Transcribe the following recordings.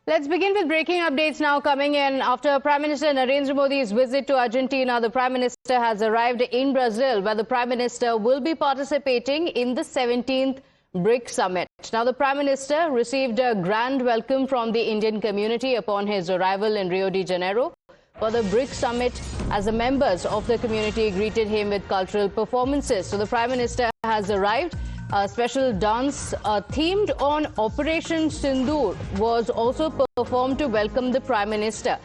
Let's begin with breaking updates now coming in. After Prime Minister Narendra Modi's visit to Argentina, the Prime Minister has arrived in Brazil, where the Prime Minister will be participating in the 17th BRICS Summit. Now, the Prime Minister received a grand welcome from the Indian community upon his arrival in Rio de Janeiro for the BRICS Summit, as the members of the community greeted him with cultural performances. So the Prime Minister has arrived. A special dance themed on Operation Sindoor was also performed to welcome the Prime Minister.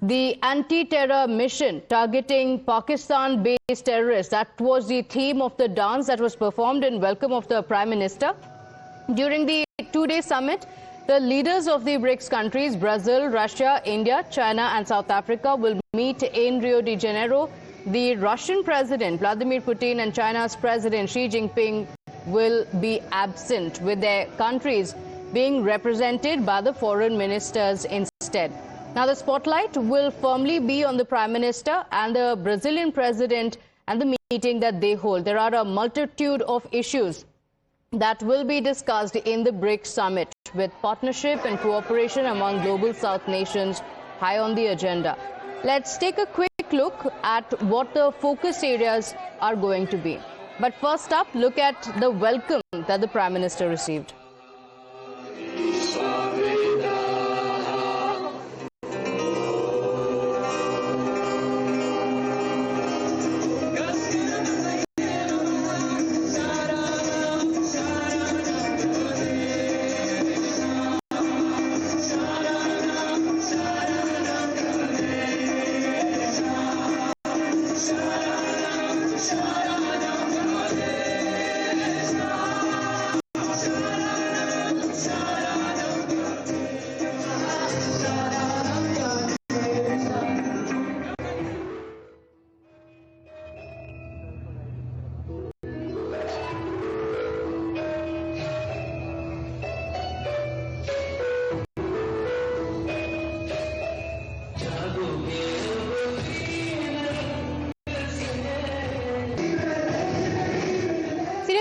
The anti-terror mission targeting Pakistan-based terrorists, that was the theme of the dance that was performed in welcome of the Prime Minister. During the two-day summit, the leaders of the BRICS countries, Brazil, Russia, India, China and South Africa, will meet in Rio de Janeiro. The Russian President Vladimir Putin and China's President Xi Jinping will be absent, with their countries being represented by the foreign ministers instead. Now, the spotlight will firmly be on the Prime Minister and the Brazilian President and the meeting that they hold. There are a multitude of issues that will be discussed in the BRICS Summit, with partnership and cooperation among Global South nations high on the agenda. Let's take a quick look at what the focus areas are going to be. But first up, look at the welcome that the Prime Minister received.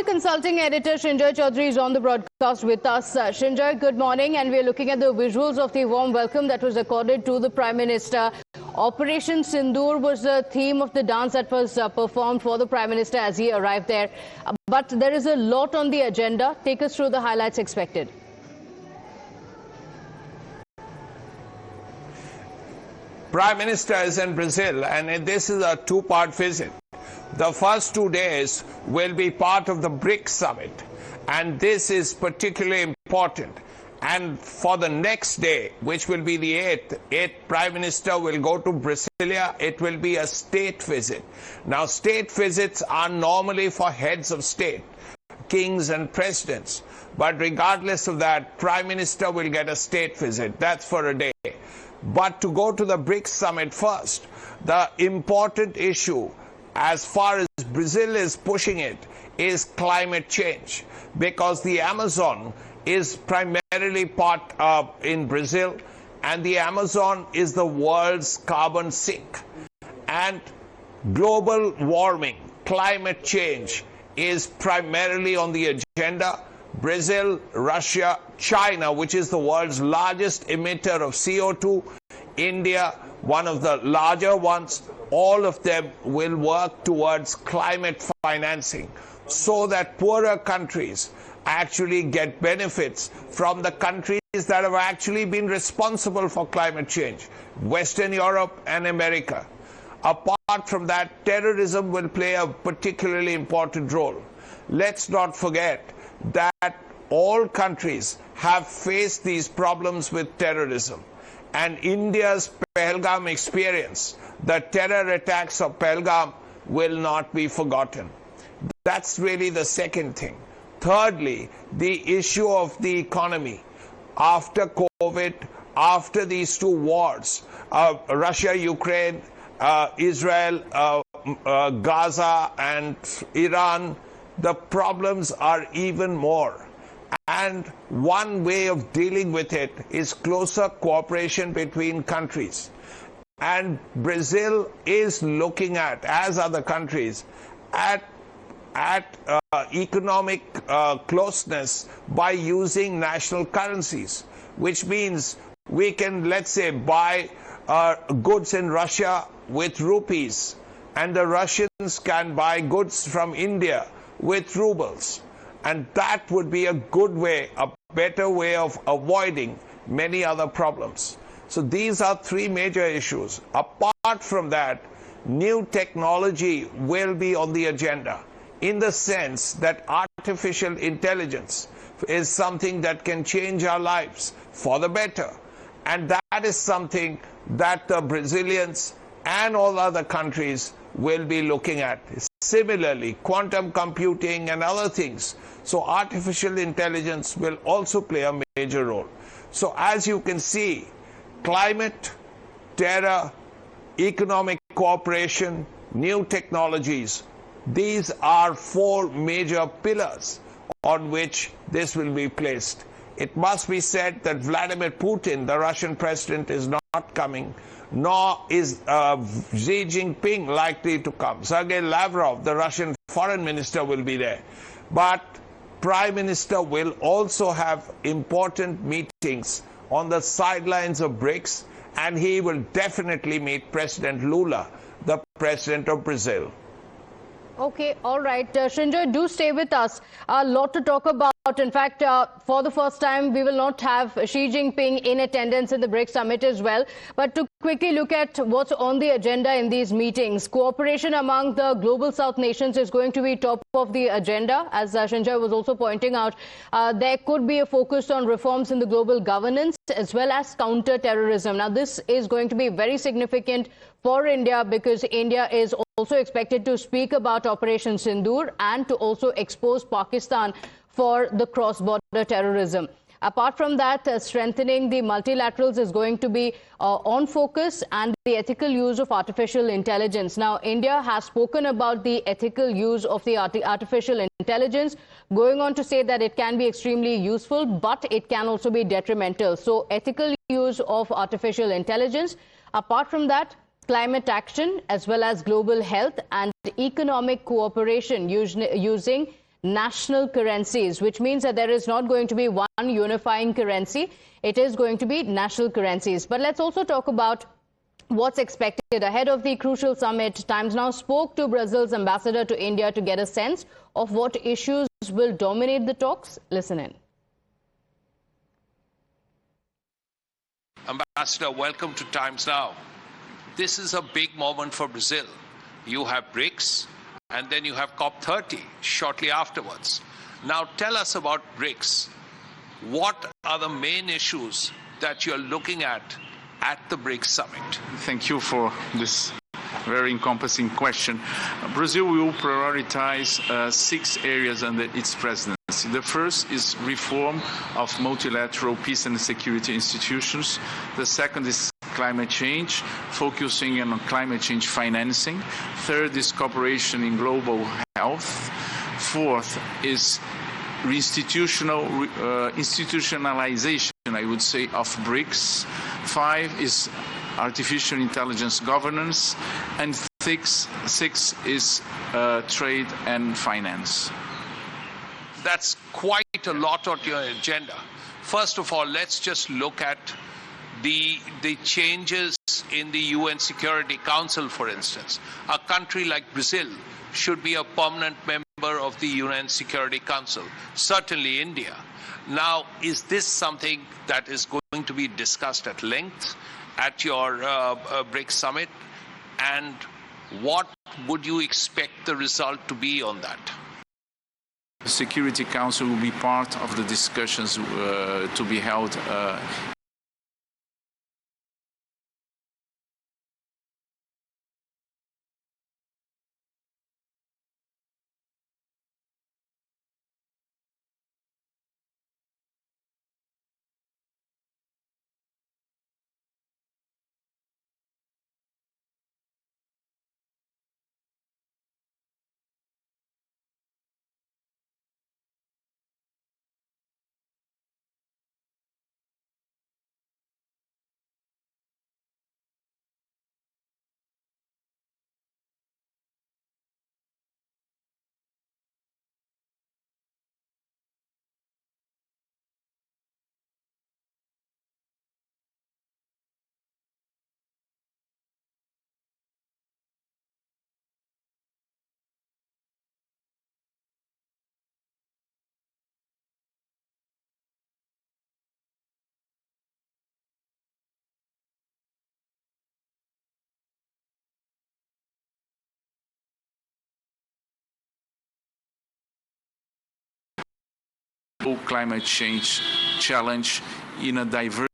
Consulting editor Shinjoy Chaudhary is on the broadcast with us. Shinjoy, good morning, and we're looking at the visuals of the warm welcome that was accorded to the Prime Minister. Operation Sindoor was the theme of the dance that was performed for the Prime Minister as he arrived there. But there is a lot on the agenda. Take us through the highlights expected. Prime Minister is in Brazil, and this is a two-part visit. The first 2 days will be part of the BRICS Summit, and this is particularly important. And for the next day, which will be the 8th, Prime Minister will go to Brasilia. It will be a state visit. Now, state visits are normally for heads of state, kings and presidents. But regardless of that, Prime Minister will get a state visit. That's for a day. But to go to the BRICS Summit first, the important issue, as far as Brazil is pushing it, is climate change, because the Amazon is primarily part in Brazil, and the Amazon is the world's carbon sink. And global warming, climate change is primarily on the agenda. Brazil, Russia, China, which is the world's largest emitter of CO2, India, one of the larger ones, all of them will work towards climate financing so that poorer countries actually get benefits from the countries that have actually been responsible for climate change, Western Europe and America. Apart from that, terrorism will play a particularly important role. Let's not forget that all countries have faced these problems with terrorism. And India's Pahalgam experience, the terror attacks of Pahalgam, will not be forgotten. That's really the second thing. Thirdly, the issue of the economy. After COVID, after these two wars, Russia, Ukraine, Israel, Gaza and Iran, the problems are even more. And one way of dealing with it is closer cooperation between countries. And Brazil is looking at, as other countries, at economic closeness by using national currencies, which means We can, let's say, buy goods in Russia with rupees, and the Russians can buy goods from India with rubles. And that would be a good way, a better way of avoiding many other problems. So these are three major issues. Apart from that, new technology will be on the agenda, in the sense that artificial intelligence is something that can change our lives for the better. And that is something that the Brazilians and all other countries will be looking at. Similarly, quantum computing and other things. So artificial intelligence will also play a major role. So as you can see, climate, terror, economic cooperation, new technologies, these are four major pillars on which this will be placed. It must be said that Vladimir Putin, the Russian president, is not coming, nor is Xi Jinping likely to come. Sergei Lavrov, the Russian foreign minister, will be there. But Prime Minister will also have important meetings on the sidelines of BRICS, and he will definitely meet President Lula, the president of Brazil. Okay, all right. Srinjoy, do stay with us. A lot to talk about. In fact, for the first time, we will not have Xi Jinping in attendance in the BRICS Summit as well. But to quickly look at what's on the agenda in these meetings, cooperation among the global South nations is going to be top of the agenda. As Srinjoy was also pointing out, there could be a focus on reforms in the global governance as well as counter-terrorism. Now, this is going to be very significant for India because India is also expected to speak about Operation Sindoor and to also expose Pakistan for the cross-border terrorism. Apart from that, strengthening the multilaterals is going to be on focus, and the ethical use of artificial intelligence. Now, India has spoken about the ethical use of the artificial intelligence, going on to say that it can be extremely useful, but it can also be detrimental. So, ethical use of artificial intelligence. Apart from that, climate action as well as global health and economic cooperation using national currencies, which means that there is not going to be one unifying currency. It is going to be national currencies. But let's also talk about what's expected ahead of the crucial summit. Times Now spoke to Brazil's ambassador to India to get a sense of what issues will dominate the talks. Listen in. Ambassador, welcome to Times Now. This is a big moment for Brazil. You have BRICS, and then you have COP30 shortly afterwards. Now tell us about BRICS. What are the main issues that you're looking at the BRICS Summit? Thank you for this very encompassing question. Brazil will prioritize 6 areas under its presidency. The first is reform of multilateral peace and security institutions. The second is climate change, focusing on climate change financing. Third is cooperation in global health. Fourth is institutionalization, I would say, of BRICS. 5 is artificial intelligence governance. And 6 is trade and finance. That's quite a lot on your agenda. First of all, let's just look at the changes in the UN Security Council, for instance. A country like Brazil should be a permanent member of the UN Security Council, certainly India. Now, is this something that is going to be discussed at length at your BRICS Summit? And what would you expect the result to be on that? The Security Council will be part of the discussions to be held climate change challenge in a diverse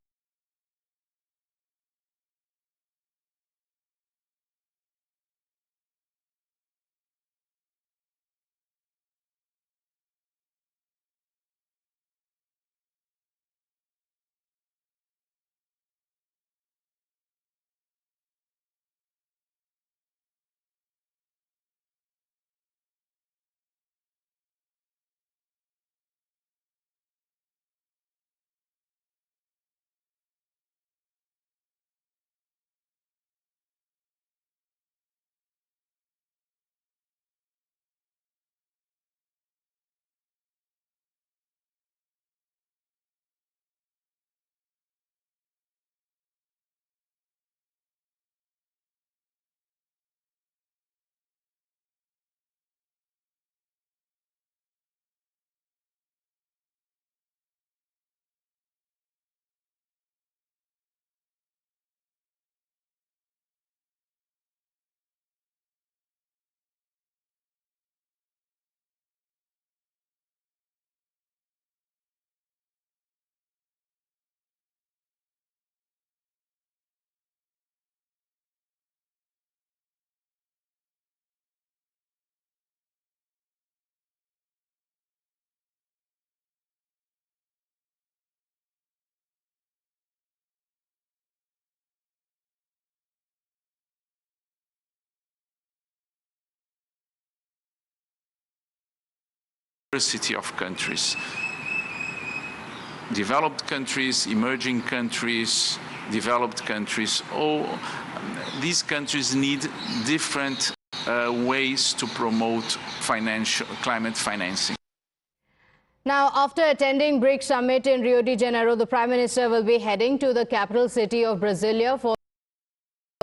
diversity of countries. Developed countries, emerging countries, developed countries, all these countries need different ways to promote climate financing. Now, after attending BRICS Summit in Rio de Janeiro, the Prime Minister will be heading to the capital city of Brasilia for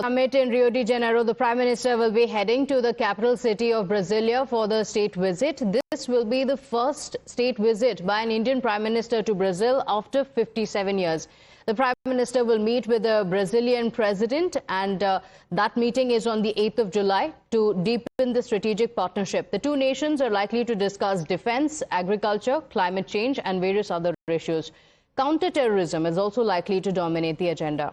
Summit in Rio de Janeiro. The Prime Minister will be heading to the capital city of Brasilia for the state visit. This will be the first state visit by an Indian Prime Minister to Brazil after 57 years. The Prime Minister will meet with the Brazilian President, and that meeting is on the 8th of July to deepen the strategic partnership. The two nations are likely to discuss defense, agriculture, climate change and various other issues. Counterterrorism is also likely to dominate the agenda.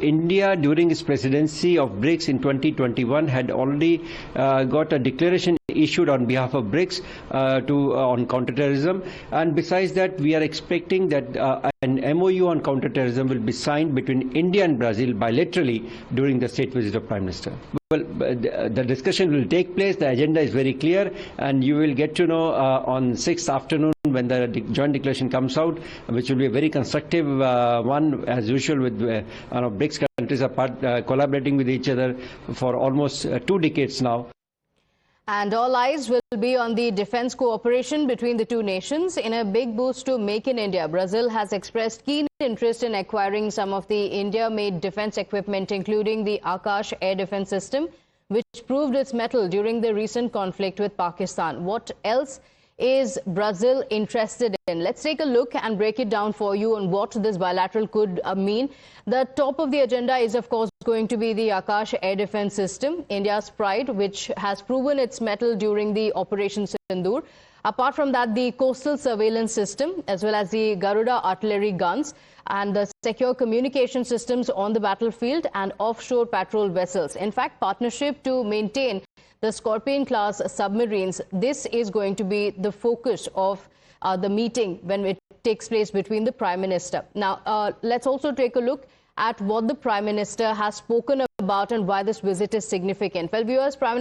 India, during its presidency of BRICS in 2021, had already got a declaration issued on behalf of BRICS on counterterrorism. And besides that, we are expecting that an MOU on counterterrorism will be signed between India and Brazil bilaterally during the state visit of Prime Minister. Well, the discussion will take place. The agenda is very clear, and you will get to know on 6th afternoon when the joint declaration comes out, which will be a very constructive one, as usual. With BRICS countries are collaborating with each other for almost 2 decades now. And all eyes will be on the defense cooperation between the two nations. In a big boost to Make in India, Brazil has expressed keen interest in acquiring some of the India-made defense equipment, including the Akash air defense system, which proved its mettle during the recent conflict with Pakistan. What else is Brazil interested in? Let's take a look and break it down for you on what this bilateral could mean. The top of the agenda is, of course, going to be the Akash air defense system, India's pride, which has proven its mettle during the Operation Sindoor. Apart from that, the coastal surveillance system, as well as the Garuda artillery guns and the secure communication systems on the battlefield and offshore patrol vessels. In fact, partnership to maintain the Scorpion-class submarines, this is going to be the focus of the meeting when it takes place between the Prime Minister. Now, let's also take a look at what the Prime Minister has spoken about and why this visit is significant. Well, viewers, Prime Minister